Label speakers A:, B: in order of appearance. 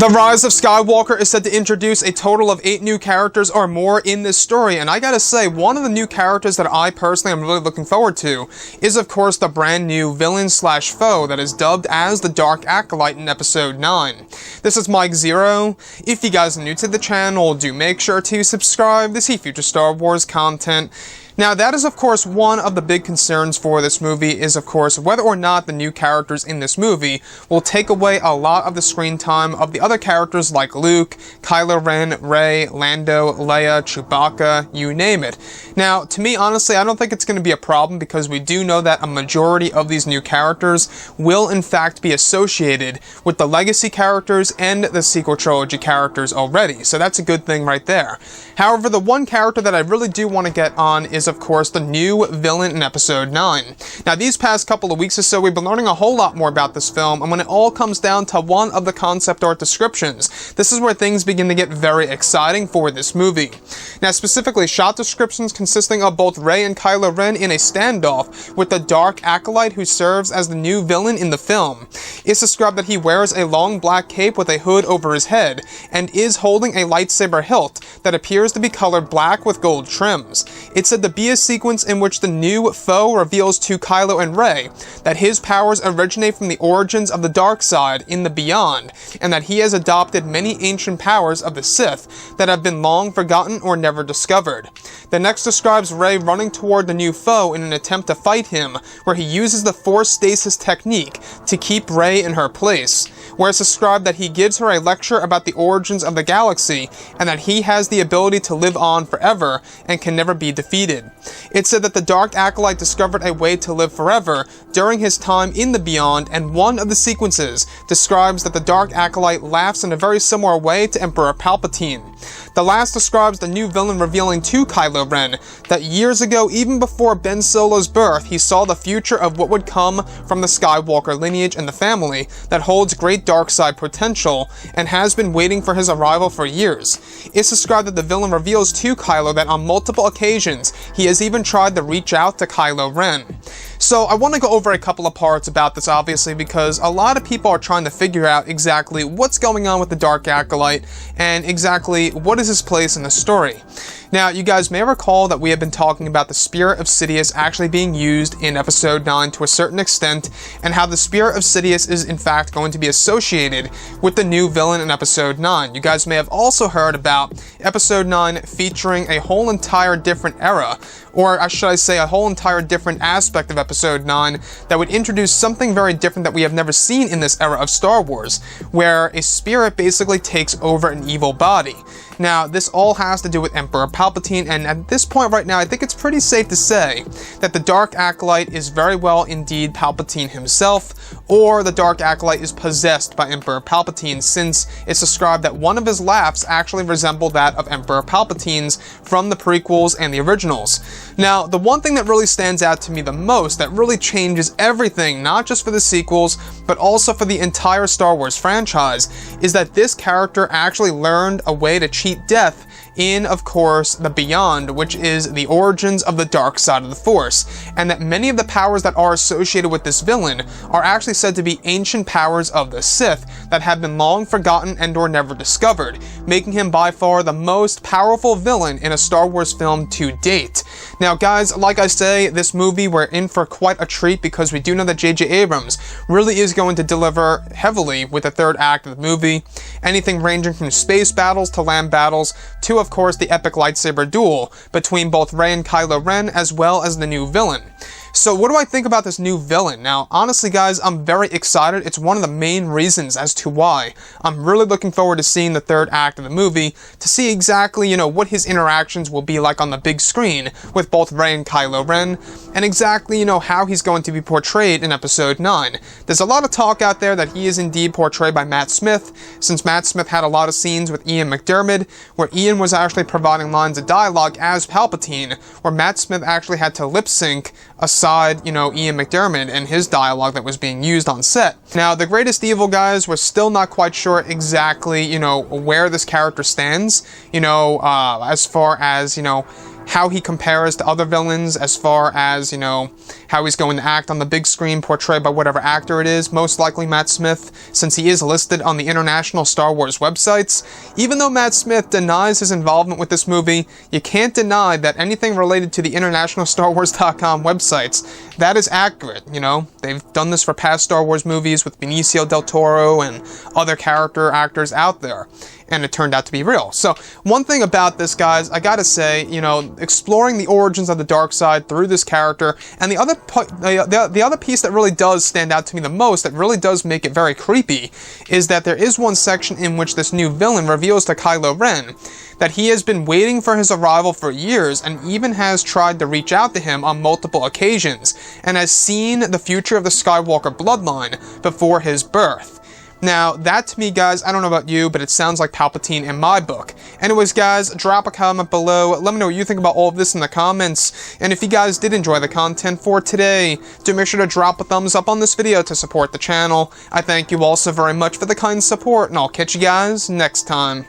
A: The Rise of Skywalker is set to introduce a total of 8 new characters or more in this story, and I gotta say, one of the new characters that I personally am really looking forward to is of course the brand new villain/foe that is dubbed as the Dark Acolyte in Episode 9. This is Mike Zero. If you guys are new to the channel, do make sure to subscribe to see future Star Wars content. Now, that is of course one of the big concerns for this movie is of course whether or not the new characters in this movie will take away a lot of the screen time of the other characters like Luke, Kylo Ren, Rey, Lando, Leia, Chewbacca, you name it. Now, to me, honestly, I don't think it's going to be a problem because we do know that a majority of these new characters will in fact be associated with the legacy characters and the sequel trilogy characters already, so that's a good thing right there. However, the one character that I really do want to get on is of course the new villain in Episode 9. Now, these past couple of weeks or so, we've been learning a whole lot more about this film, and when it all comes down to one of the concept art descriptions, this is where things begin to get very exciting for this movie. Now, specifically, shot descriptions consisting of both Rey and Kylo Ren in a standoff with the Dark Acolyte who serves as the new villain in the film. It's described that he wears a long black cape with a hood over his head, and is holding a lightsaber hilt that appears to be colored black with gold trims. It's said to be a sequence in which the new foe reveals to Kylo and Rey that his powers originate from the origins of the dark side in the beyond, and that he has adopted many ancient powers of the Sith that have been long forgotten or never discovered. The next describes Rey running toward the new foe in an attempt to fight him, where he uses the Force Stasis technique to keep Rey in her place, where it's described that he gives her a lecture about the origins of the galaxy, and that he has the ability to live on forever and can never be defeated. It's said that the Dark Acolyte discovered a way to live forever during his time in the Beyond, and one of the sequences describes that the Dark Acolyte laughs in a very similar way to Emperor Palpatine. The last describes the new villain revealing to Kylo Ren that years ago, even before Ben Solo's birth, he saw the future of what would come from the Skywalker lineage and the family that holds great dark side potential, and has been waiting for his arrival for years. It's described that the villain reveals to Kylo that on multiple occasions he has even tried to reach out to Kylo Ren. So I want to go over a couple of parts about this, obviously, because a lot of people are trying to figure out exactly what's going on with the Dark Acolyte and exactly what is his place in the story. Now, you guys may recall that we have been talking about the Spirit of Sidious actually being used in Episode 9 to a certain extent, and how the Spirit of Sidious is in fact going to be associated with the new villain in Episode 9. You guys may have also heard about Episode 9 featuring a whole entire different era, or should I say a whole entire different aspect of Episode 9 that would introduce something very different that we have never seen in this era of Star Wars, where a spirit basically takes over an evil body. Now, this all has to do with Emperor Palpatine, and at this point right now, I think it's pretty safe to say that the Dark Acolyte is very well indeed Palpatine himself, or the Dark Acolyte is possessed by Emperor Palpatine, since it's described that one of his laughs actually resembled that of Emperor Palpatine's from the prequels and the originals. Now, the one thing that really stands out to me the most, that really changes everything, not just for the sequels, but also for the entire Star Wars franchise, is that this character actually learned a way to cheat death in, of course, the Beyond, which is the origins of the dark side of the Force, and that many of the powers that are associated with this villain are actually said to be ancient powers of the Sith that have been long forgotten and or never discovered, making him by far the most powerful villain in a Star Wars film to date. Now, guys, like I say, this movie, we're in for quite a treat because we do know that J.J. Abrams really is going to deliver heavily with the third act of the movie, anything ranging from space battles to land battles to, of course, the epic lightsaber duel between both Rey and Kylo Ren, as well as the new villain. So what do I think about this new villain? Now, honestly, guys, I'm very excited. It's one of the main reasons as to why I'm really looking forward to seeing the third act of the movie, to see exactly, what his interactions will be like on the big screen with both Rey and Kylo Ren, and exactly, how he's going to be portrayed in Episode 9. There's a lot of talk out there that he is indeed portrayed by Matt Smith, since Matt Smith had a lot of scenes with Ian McDiarmid, where Ian was actually providing lines of dialogue as Palpatine, where Matt Smith actually had to lip sync aside, Ian McDiarmid and his dialogue that was being used on set. Now, the Greatest Evil, guys, we're still not quite sure exactly, where this character stands, as far as, how he compares to other villains as far as, you know, how he's going to act on the big screen portrayed by whatever actor it is, most likely Matt Smith, since he is listed on the international Star Wars websites. Even though Matt Smith denies his involvement with this movie, you can't deny that anything related to the international StarWars.com websites, that is accurate, you know. They've done this for past Star Wars movies with Benicio del Toro and other character actors out there, and it turned out to be real. So, one thing about this, guys, I gotta say, you know, exploring the origins of the dark side through this character, and the other piece that really does stand out to me the most, that really does make it very creepy, is that there is one section in which this new villain reveals to Kylo Ren that he has been waiting for his arrival for years, and even has tried to reach out to him on multiple occasions, and has seen the future of the Skywalker bloodline before his birth. Now, that to me, guys, I don't know about you, but it sounds like Palpatine in my book. Anyways, guys, drop a comment below. Let me know what you think about all of this in the comments. And if you guys did enjoy the content for today, do make sure to drop a thumbs up on this video to support the channel. I thank you all so very much for the kind support, and I'll catch you guys next time.